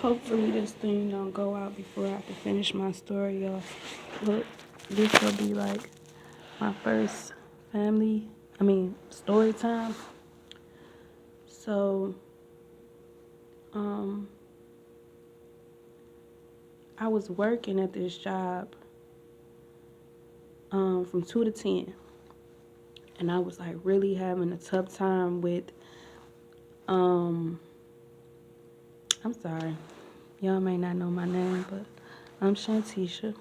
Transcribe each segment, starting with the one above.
Hopefully this thing don't go out before I have to finish my story, y'all. Look, this will be like my first story time. So, um, I was working at this job from 2 to 10. And I was like really having a tough time with, um, I'm sorry. Y'all may not know my name, but I'm Shantisha.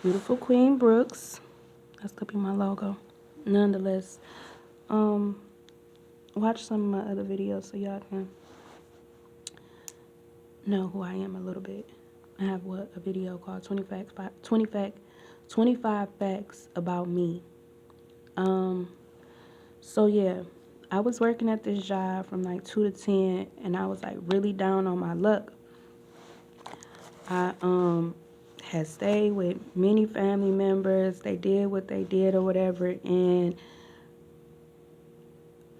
Beautiful Queen Brooks. That's gonna be my logo. Nonetheless, um, watch some of my other videos so y'all can know who I am a little bit. I have a video called 25 facts about me. So yeah, I was working at this job from like 2 to 10 and I was like really down on my luck. I had stayed with many family members. They did what they did or whatever, and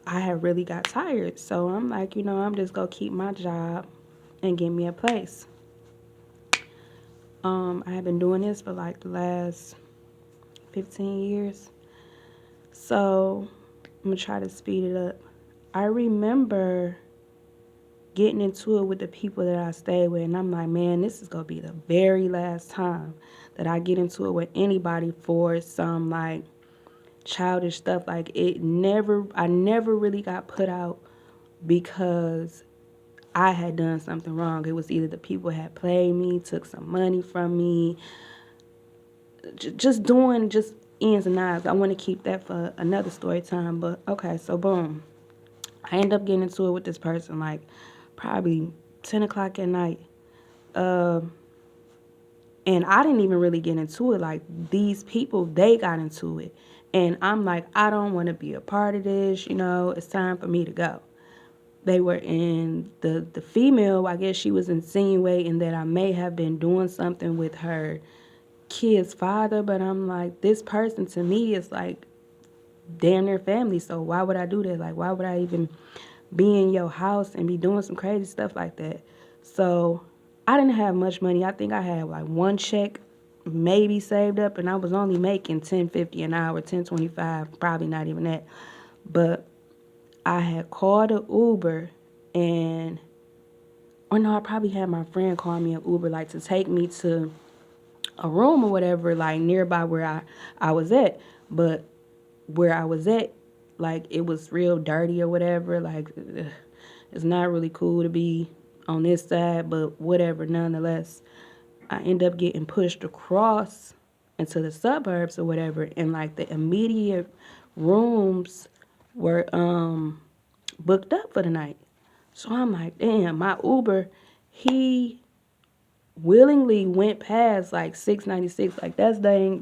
I had really got tired. So I'm like, I'm just gonna keep my job and get me a place. I have been doing this for like the last 15 years. So I'm gonna try to speed it up. I remember getting into it with the people that I stayed with, and I'm like, man, this is gonna be the very last time that I get into it with anybody for some like childish stuff. Like I never really got put out because I had done something wrong. It was either the people had played me, took some money from me, just doing just ends and outs. I want to keep that for another story time, but okay, so boom. I end up getting into it with this person like probably 10 o'clock at night. And I didn't even really get into it. Like these people, they got into it. And I'm like, I don't want to be a part of this. It's time for me to go. They were in the female, I guess she was insinuating that I may have been doing something with her kid's father. But I'm like, this person to me is like damn near family. So why would I do that? Like, why would I even be in your house and be doing some crazy stuff like that? So I didn't have much money. I think I had like one check maybe saved up, and I was only making $10.50 an hour, $10.25, probably not even that. But I had called an Uber or no, I probably had my friend call me an Uber like to take me to a room or whatever, like nearby where I was at. But where I was at, like it was real dirty or whatever. Like it's not really cool to be on this side, but whatever. Nonetheless, I end up getting pushed across into the suburbs or whatever, and like the immediate rooms were booked up for the night. So I'm like, damn, my Uber, he willingly went past like 696. Like that's dang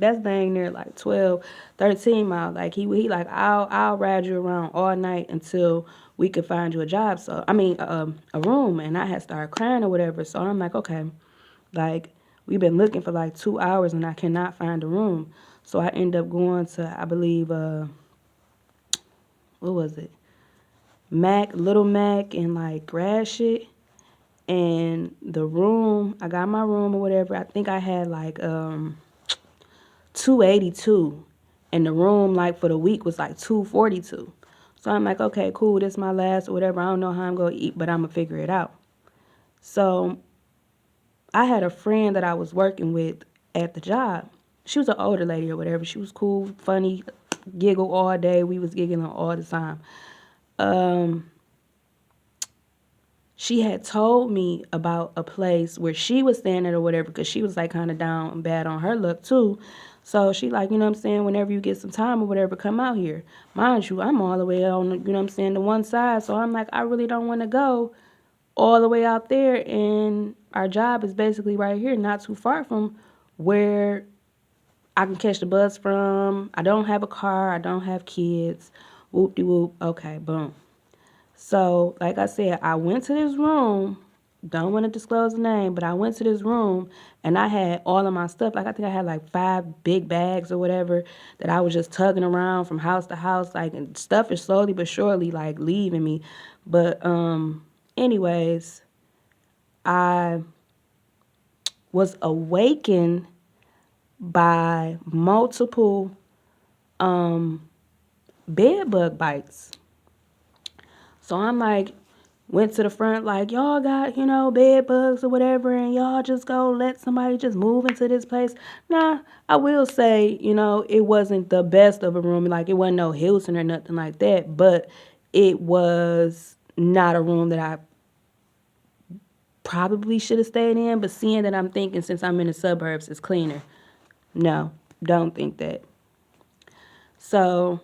near like 12, 13 miles. Like he like, I'll ride you around all night until we could find you a job. So I mean a room. And I had started crying or whatever. So I'm like, okay, like we've been looking for like 2 hours and I cannot find a room. So I end up going to, I believe, what was it? Little Mac and like Gratiot. And the room, I got my room or whatever. I think I had like 282, and the room like for the week was like 242. So I'm like, okay, cool, this is my last or whatever. I don't know how I'm gonna eat, but I'm gonna figure it out. So I had a friend that I was working with at the job. She was an older lady or whatever. She was cool, funny, giggle all day. We was giggling all the time. She had told me about a place where she was staying at or whatever, because she was like kind of down bad on her luck too. So she like, what I'm saying, whenever you get some time or whatever, come out here. Mind you, I'm all the way on, what I'm saying, the one side. So I'm like, I really don't want to go all the way out there. And our job is basically right here, not too far from where I can catch the bus from. I don't have a car. I don't have kids. Whoop-de-whoop. Okay, boom. So, like I said, I went to this room. Don't want to disclose the name, but I went to this room and I had all of my stuff. Like I think I had like 5 big bags or whatever that I was just tugging around from house to house. Like, and stuff is slowly but surely like leaving me. But anyways, I was awakened by multiple bed bug bites. So I'm like, went to the front like, y'all got, bed bugs or whatever, and y'all just go let somebody just move into this place. Nah, I will say, it wasn't the best of a room. Like, it wasn't no Hilton or nothing like that, but it was not a room that I probably should have stayed in. But seeing that I'm thinking since I'm in the suburbs, it's cleaner. No, don't think that. So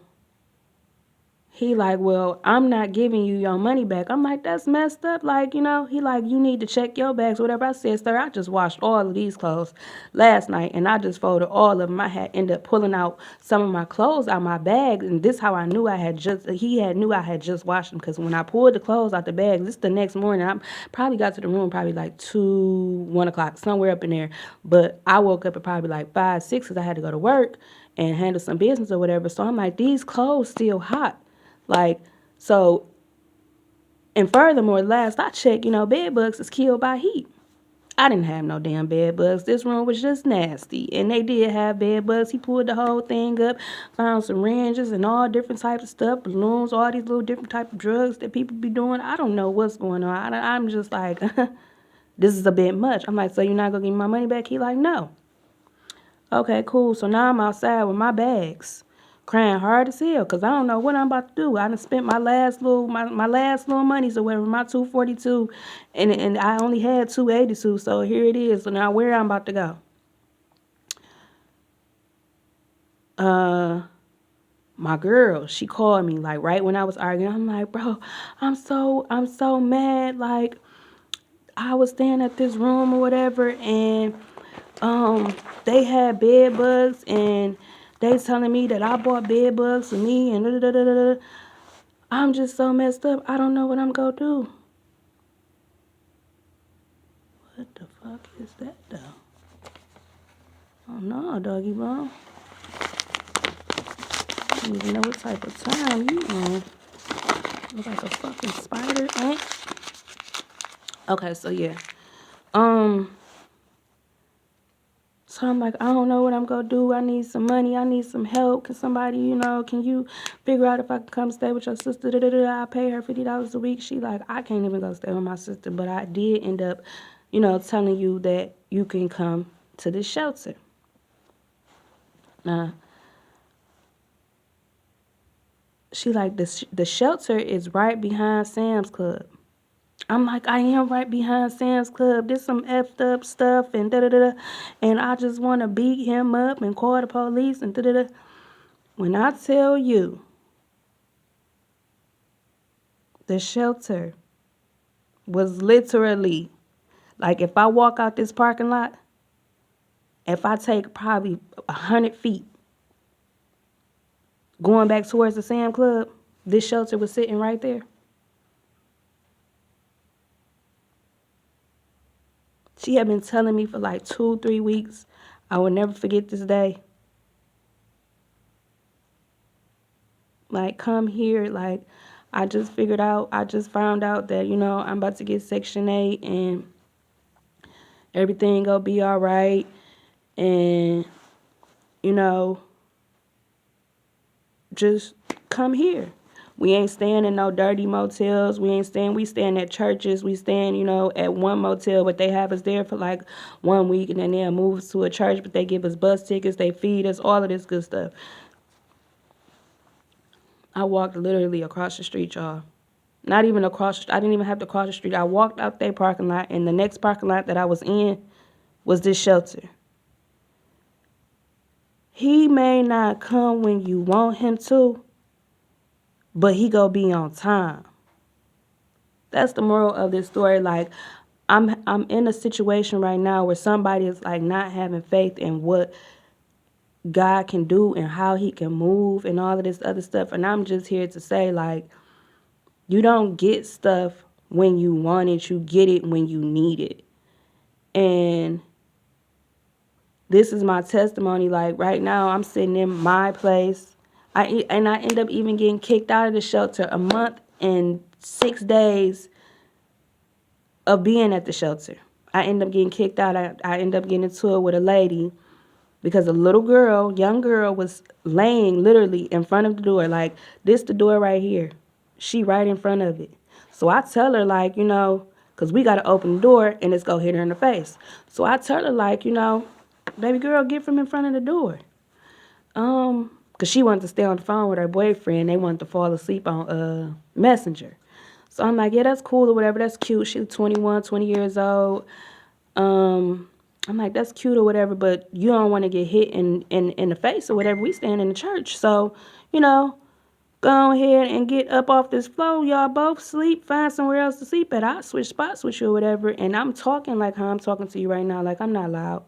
he like, well, I'm not giving you your money back. I'm like, that's messed up. Like, he like, you need to check your bags, whatever. I said, sir, I just washed all of these clothes last night and I just folded all of them. I had ended up pulling out some of my clothes out my bag. And this how I knew knew I had just washed them. Because when I pulled the clothes out the bag, this the next morning, I probably got to the room probably like 1 o'clock, somewhere up in there. But I woke up at probably like 5, 6 because I had to go to work and handle some business or whatever. So I'm like, these clothes still hot. Like, so, and furthermore, last I checked, bed bugs is killed by heat. I didn't have no damn bed bugs. This room was just nasty. And they did have bed bugs. He pulled the whole thing up, found syringes and all different types of stuff, balloons, all these little different type of drugs that people be doing. I don't know what's going on. I'm just like, this is a bit much. I'm like, so you're not going to give me my money back? He like, no. Okay, cool. So now I'm outside with my bags, crying hard as hell because I don't know what I'm about to do. I done spent my last little monies or whatever, my 242, and I only had 282. So here it is. So now where I'm about to go? My girl, she called me like right when I was arguing. I'm like, bro, I'm so mad. Like, I was staying at this room or whatever, and they had bed bugs, and they telling me that I bought bed bugs for me, and da da da da da. I'm just so messed up. I don't know what I'm gonna do. What the fuck is that though? Oh no, doggy bone. I don't even know what type of time you on. Look like a fucking spider, ant. Okay, so yeah. So I'm like, I don't know what I'm going to do. I need some money. I need some help. Can somebody, can you figure out if I can come stay with your sister? I pay her $50 a week. She like, I can't even go stay with my sister. But I did end up, telling you that you can come to this shelter. She like, the shelter is right behind Sam's Club. I'm like, I am right behind Sam's Club. There's some effed up stuff and da-da-da. And I just want to beat him up and call the police and da-da-da. When I tell you, the shelter was literally, like if I walk out this parking lot, if I take probably 100 feet going back towards the Sam Club, this shelter was sitting right there. She had been telling me for like 2-3 weeks. I will never forget this day. Like, come here. Like, I just found out that, I'm about to get Section 8 and everything gonna be all right. And, just come here. We ain't staying in no dirty motels. We staying at churches. We staying, at one motel, but they have us there for like 1 week and then they'll move us to a church, but they give us bus tickets, they feed us, all of this good stuff. I walked literally across the street, y'all. Not even across, I didn't even have to cross the street. I walked out their parking lot, and the next parking lot that I was in was this shelter. He may not come when you want him to, but he gonna be on time. That's the moral of this story. Like, I'm in a situation right now where somebody is like not having faith in what God can do and how he can move and all of this other stuff. And I'm just here to say, like, you don't get stuff when you want it. You get it when you need it. And this is my testimony. Like, right now, I'm sitting in my place. I end up even getting kicked out of the shelter a month and 6 days of being at the shelter. I end up getting kicked out. I end up getting into it with a lady because a little girl, young girl, was laying literally in front of the door. Like, this the door right here. She right in front of it. So I tell her, like, because we got to open the door and it's going to hit her in the face. So I tell her, like, baby girl, get from in front of the door. Because she wanted to stay on the phone with her boyfriend. They wanted to fall asleep on Messenger. So I'm like, yeah, that's cool or whatever. That's cute. She's 21, 20 years old. I'm like, that's cute or whatever, but you don't want to get hit in the face or whatever. We stand in the church. So, go ahead and get up off this floor. Y'all both sleep. Find somewhere else to sleep at. I'll switch spots with you or whatever. And I'm talking like how I'm talking to you right now. Like, I'm not loud.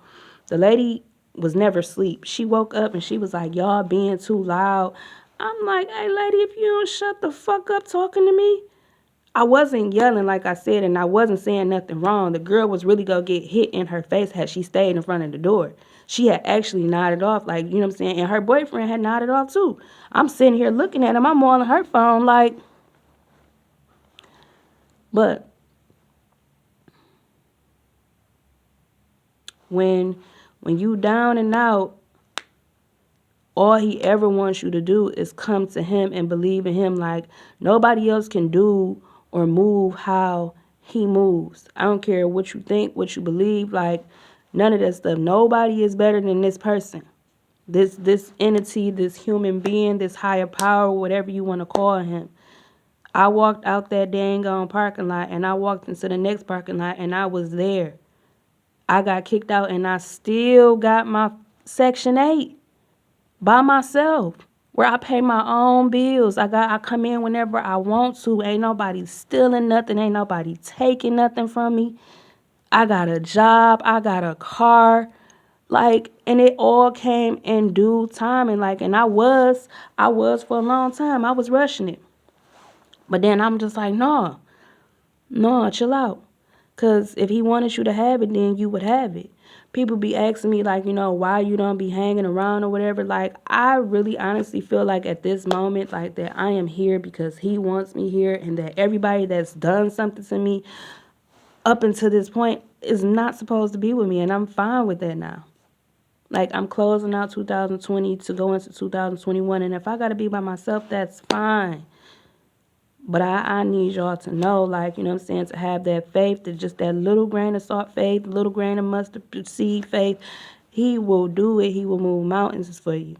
The lady was never asleep. She woke up and she was like, y'all being too loud. I'm like, hey, lady, if you don't shut the fuck up talking to me. I wasn't yelling, like I said, and I wasn't saying nothing wrong. The girl was really going to get hit in her face had she stayed in front of the door. She had actually nodded off, like, you know what I'm saying? And her boyfriend had nodded off, too. I'm sitting here looking at him. I'm on her phone, like, but when you down and out, all he ever wants you to do is come to him and believe in him. Like, nobody else can do or move how he moves. I don't care what you think, what you believe, like, none of that stuff. Nobody is better than this person. This entity, this human being, this higher power, whatever you want to call him. I walked out that dang on parking lot and I walked into the next parking lot and I was there. I got kicked out and I still got my Section 8 by myself, where I pay my own bills. I come in whenever I want to. Ain't nobody stealing nothing. Ain't nobody taking nothing from me. I got a job. I got a car. Like, and it all came in due time. And I was for a long time. I was rushing it. But then I'm just like, no, chill out. Because if he wanted you to have it, then you would have it. People be asking me, like, why you don't be hanging around or whatever. Like, I really honestly feel like at this moment, like, that I am here because he wants me here, and that everybody that's done something to me up until this point is not supposed to be with me, and I'm fine with that now. Like, I'm closing out 2020 to go into 2021, and if I got to be by myself, that's fine. But I need y'all to know, like, you know what I'm saying, to have that faith, that just that little grain of salt faith, little grain of mustard seed faith. He will do it. He will move mountains for you.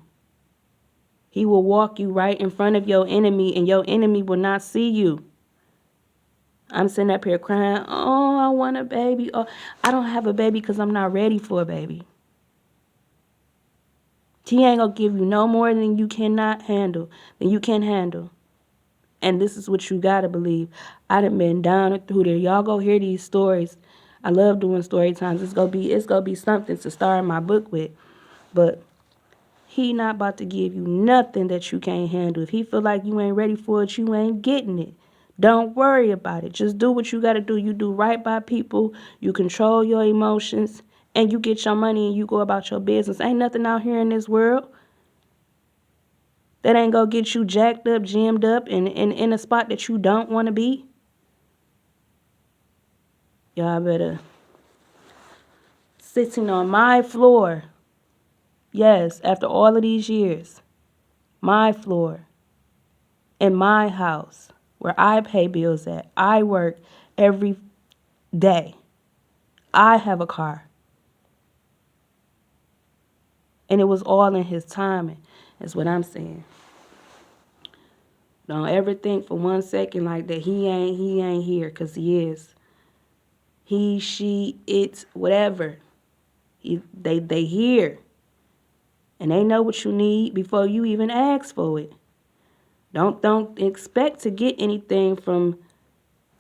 He will walk you right in front of your enemy, and your enemy will not see you. I'm sitting up here crying, oh, I want a baby. Oh, I don't have a baby because I'm not ready for a baby. He ain't going to give you no more than you cannot handle, than you can handle. And this is what you gotta believe. I done been down and through there. Y'all go hear these stories. I love doing story times. It's gonna be something to start my book with. But he not about to give you nothing that you can't handle. If he feel like you ain't ready for it, you ain't getting it. Don't worry about it. Just do what you gotta do. You do right by people. You control your emotions. And you get your money and you go about your business. Ain't nothing out here in this world that ain't gonna get you jacked up, jammed up, and in a spot that you don't want to be. Y'all better sitting on my floor. Yes, after all of these years, my floor in my house where I pay bills at. I work every day. I have a car. And it was all in his timing, is what I'm saying. Don't ever think for 1 second like that he ain't here, because he is. He, she, it, whatever. They here. And they know what you need before you even ask for it. Don't expect to get anything from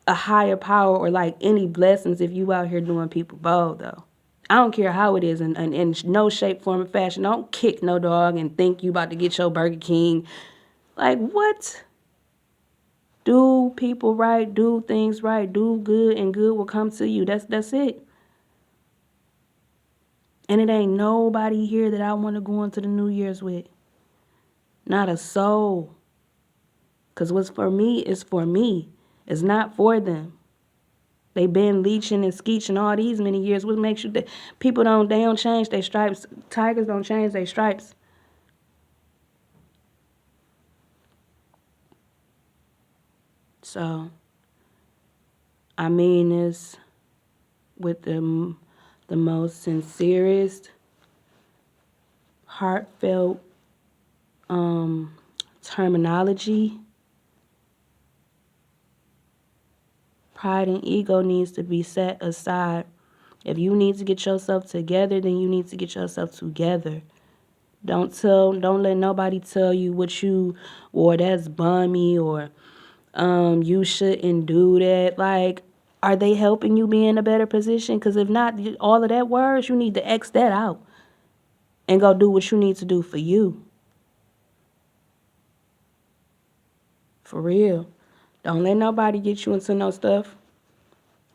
a higher power or like any blessings if you out here doing people bold though. I don't care how it is in no shape, form, or fashion. Don't kick no dog and think you about to get your Burger King. Like, what? Do people right, do things right, do good, and good will come to you. That's it. And it ain't nobody here that I want to go into the New Year's with. Not a soul. Because what's for me is for me. It's not for them. They been leeching and skeeching all these many years. What makes you people they don't change their stripes. Tigers don't change their stripes. So I mean this with the most sincerest, heartfelt terminology. Pride and ego needs to be set aside. If you need to get yourself together, then you need to get yourself together. Don't let nobody tell you what you, or that's bummy, or you shouldn't do that. Like, are they helping you be in a better position? Because if not, all of that words, you need to X that out and go do what you need to do for you. For real. Don't let nobody get you into no stuff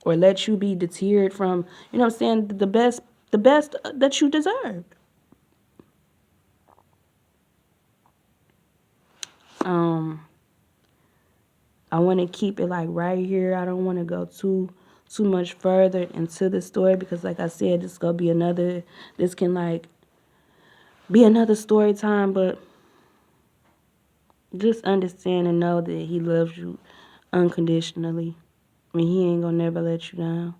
or let you be deterred from, you know what I'm saying, the best that you deserve. I want to keep it like right here. I don't want to go too much further into the story because like I said, this can like be another story time, but just understand and know that he loves you unconditionally. I mean, he ain't gonna never let you down.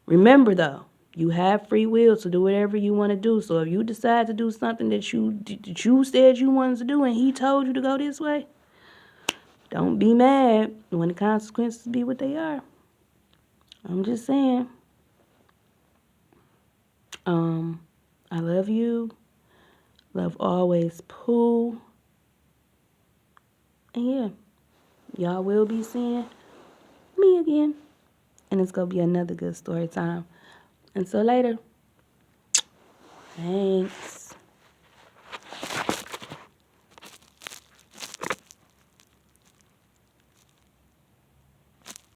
Remember though, you have free will to do whatever you want to do. So if you decide to do something that you said you wanted to do and he told you to go this way, don't be mad when the consequences be what they are. I'm just saying. I love you. Love always, Pooh. And yeah, y'all will be seeing me again. And it's going to be another good story time. Until later. Thanks.